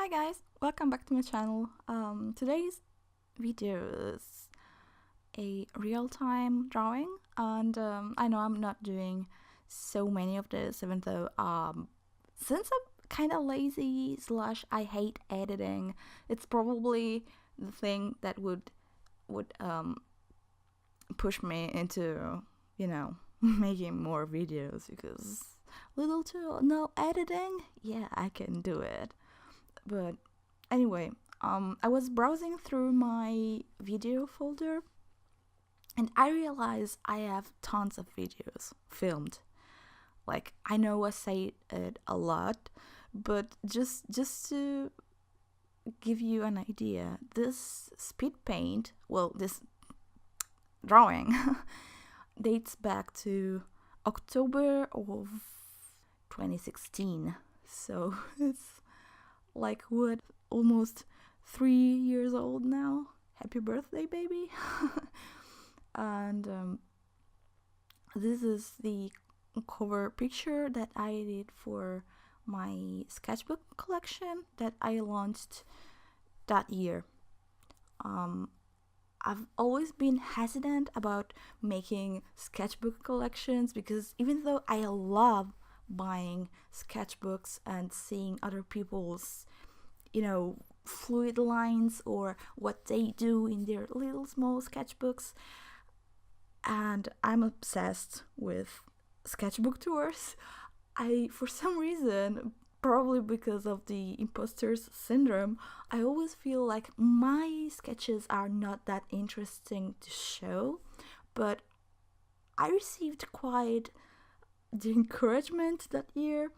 Hi guys, welcome back to my channel. Today's video is a real-time drawing, and I know I'm not doing so many of this, even though since I'm kind of lazy slash I hate editing, it's probably the thing that would push me into making more videos, because little to no editing, yeah, I can do it. But anyway, I was browsing through my video folder and I realized I have tons of videos filmed. Like, I know I say it a lot, but just to give you an idea, this speed paint, well, this drawing dates back to October of 2016. So it's like what, almost 3 years old now. Happy birthday, baby. And this is the cover picture that I did for my sketchbook collection that I launched that year. I've always been hesitant about making sketchbook collections because even though I love buying sketchbooks and seeing other people's fluid lines or what they do in their little small sketchbooks, and I'm obsessed with sketchbook tours, I, for some reason, probably because of the imposter's syndrome, I always feel like my sketches are not that interesting to show, but I received quite the encouragement that year.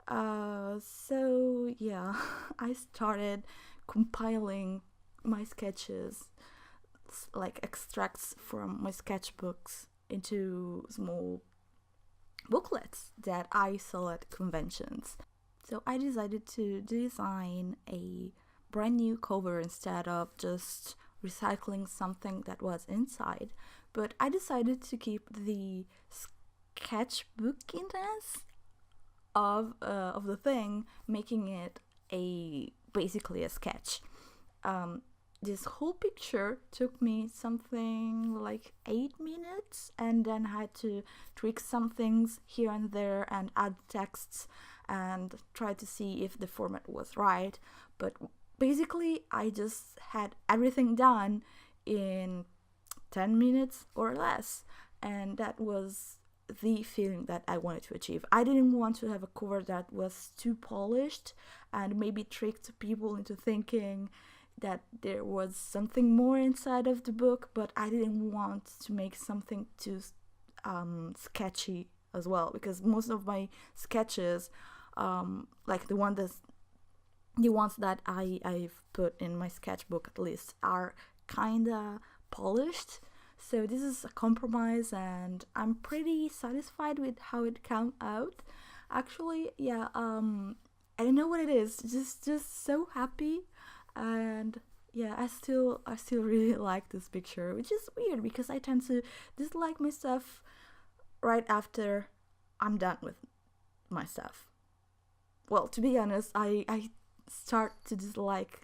So yeah, I started compiling my sketches, like extracts from my sketchbooks, into small booklets that I sell at conventions. So I decided to design a brand new cover instead of just recycling something that was inside. But I decided to keep the sketchbookiness of the thing, making it basically a sketch. This whole picture took me something like 8 minutes, and then I had to tweak some things here and there and add texts and try to see if the format was right. But basically I just had everything done in 10 minutes or less, and that was the feeling that I wanted to achieve. I didn't want to have a cover that was too polished and maybe tricked people into thinking that there was something more inside of the book, but I didn't want to make something too sketchy as well, because most of my sketches, like the ones that I've put in my sketchbook at least, are kinda polished. So this is a compromise, and I'm pretty satisfied with how it came out. Actually, yeah, I don't know what it is, just so happy. And yeah, I still really like this picture, which is weird because I tend to dislike my stuff right after I'm done with my stuff. Well, to be honest, I start to dislike,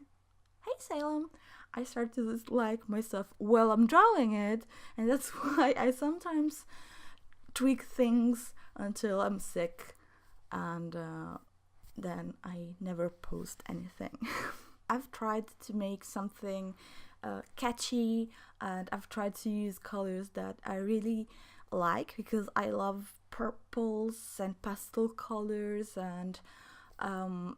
hey Salem, I start to dislike myself while I'm drawing it, and that's why I sometimes tweak things until I'm sick, and then I never post anything. I've tried to make something catchy, and I've tried to use colors that I really like because I love purples and pastel colors, and I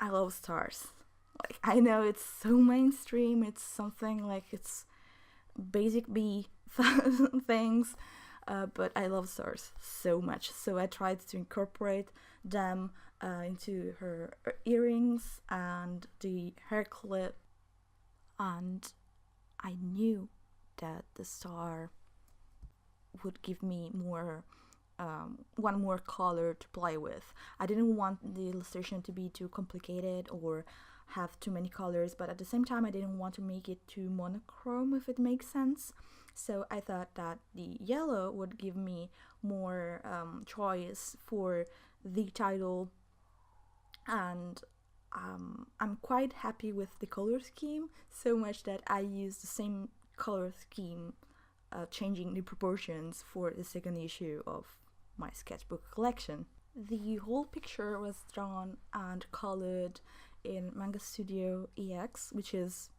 love stars. Like, I know it's so mainstream, it's something like it's basic B things, but I love stars so much. So I tried to incorporate them into her earrings and the hair clip, and I knew that the star would give me more one more color to play with. I didn't want the illustration to be too complicated or have too many colors, but at the same time I didn't want to make it too monochrome, if it makes sense. So I thought that the yellow would give me more choice for the title and I'm quite happy with the color scheme, so much that I use the same color scheme, changing the proportions for the second issue of my sketchbook collection. The whole picture was drawn and colored in Manga Studio EX, which is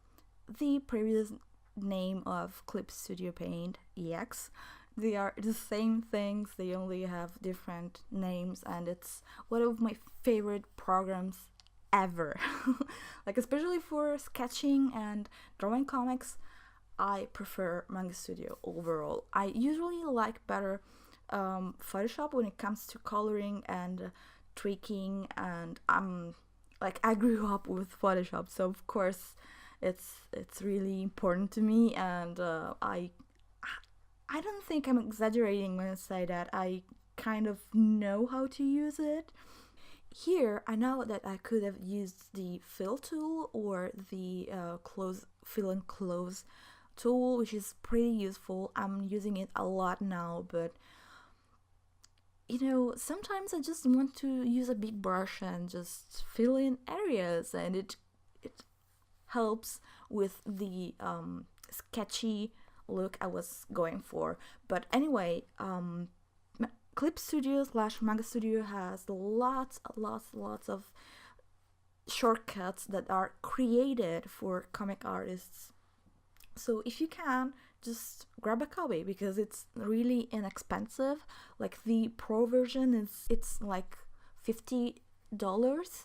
the previous name of Clip Studio Paint EX. They are the same things, they only have different names, and it's one of my favorite programs ever. Like, especially for sketching and drawing comics, I prefer Manga Studio overall. I usually like better Photoshop when it comes to coloring and tweaking, and I grew up with Photoshop, so of course it's really important to me, and I don't think I'm exaggerating when I say that I kind of know how to use it. Here, I know that I could have used the fill tool or the fill and close tool, which is pretty useful. I'm using it a lot now, but sometimes I just want to use a big brush and just fill in areas, and it helps with the sketchy look I was going for. But anyway, Clip Studio / Manga Studio has lots of shortcuts that are created for comic artists. So if you can, just grab a copy, because it's really inexpensive. Like, the pro version it's like $50,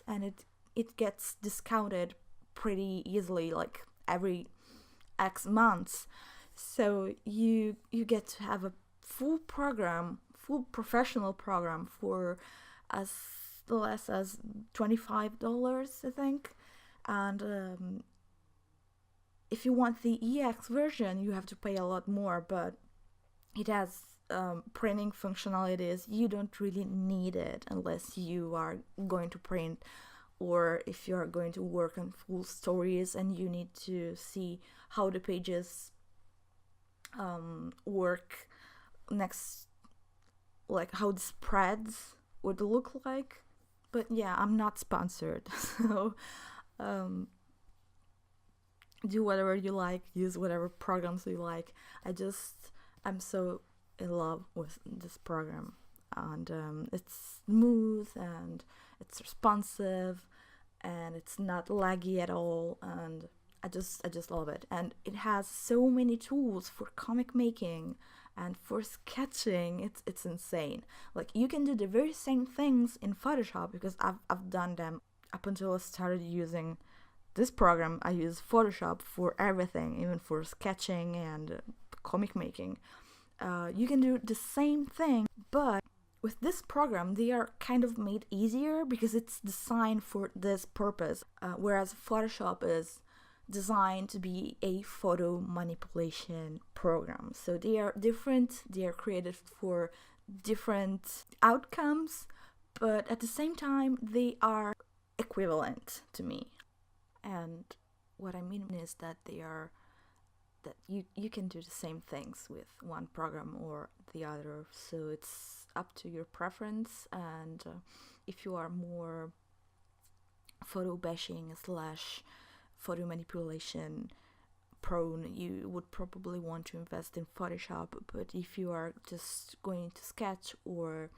and it gets discounted pretty easily, like every X months. So you get to have a full professional program for as less as $25, I think. And if you want the EX version, you have to pay a lot more, but it has printing functionalities. You don't really need it unless you are going to print, or if you are going to work on full stories and you need to see how the pages work next, like how the spreads would look like. But yeah, I'm not sponsored, so do whatever you like, use whatever programs you like. I'm so in love with this program, and it's smooth and it's responsive and it's not laggy at all, and I just love it. And it has so many tools for comic making and for sketching. It's insane. Like, you can do the very same things in Photoshop, because I've done them up until I started using this program. I use Photoshop for everything, even for sketching and comic making. You can do the same thing, but with this program, they are kind of made easier because it's designed for this purpose, whereas Photoshop is designed to be a photo manipulation program. So they are different, they are created for different outcomes, but at the same time, they are equivalent to me. And what I mean is that you can do the same things with one program or the other, so it's up to your preference. And if you are more photo bashing / photo manipulation prone, you would probably want to invest in Photoshop. But if you are just going to sketch or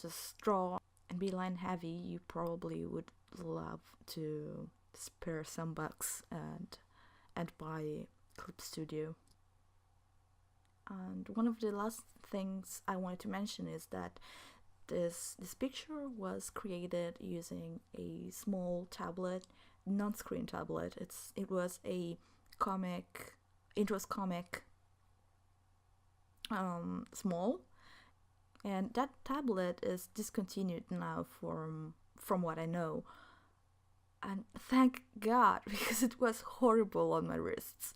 just draw and be line heavy, you probably would love to spare some bucks and buy Clip Studio. And one of the last things I wanted to mention is that this picture was created using a small tablet, non-screen tablet. It was a comic, Intro's comic small, and that tablet is discontinued now from what I know. And thank God, because it was horrible on my wrists.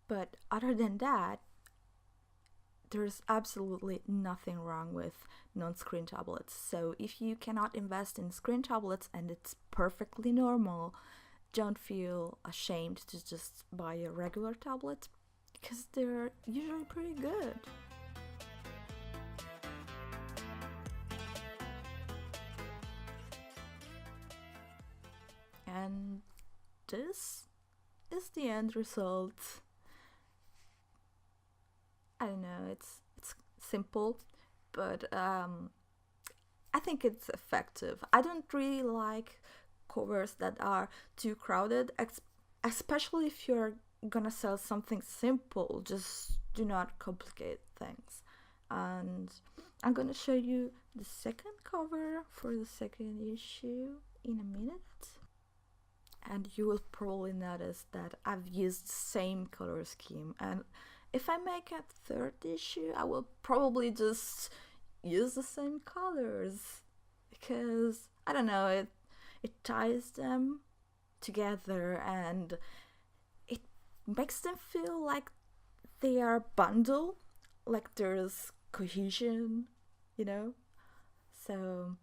But other than that, there's absolutely nothing wrong with non-screen tablets. So if you cannot invest in screen tablets, and it's perfectly normal, don't feel ashamed to just buy a regular tablet, because they're usually pretty good. And this is the end result. I don't know, it's simple, but I think it's effective. I don't really like covers that are too crowded, especially if you're gonna sell something simple. Just do not complicate things. And I'm gonna show you the second cover for the second issue in a minute. And you will probably notice that I've used the same color scheme, and if I make a third issue, I will probably just use the same colors, because I don't know, it ties them together and it makes them feel like they are bundled, like there's cohesion, you know. So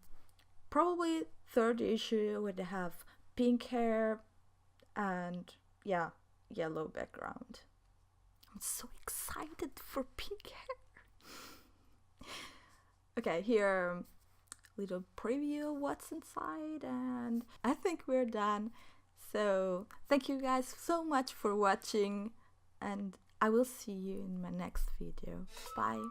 probably third issue would have pink hair and yeah, yellow background. I'm so excited for pink hair. Okay, here little preview of what's inside, and I think we're done. So thank you guys so much for watching, and I will see you in my next video. Bye.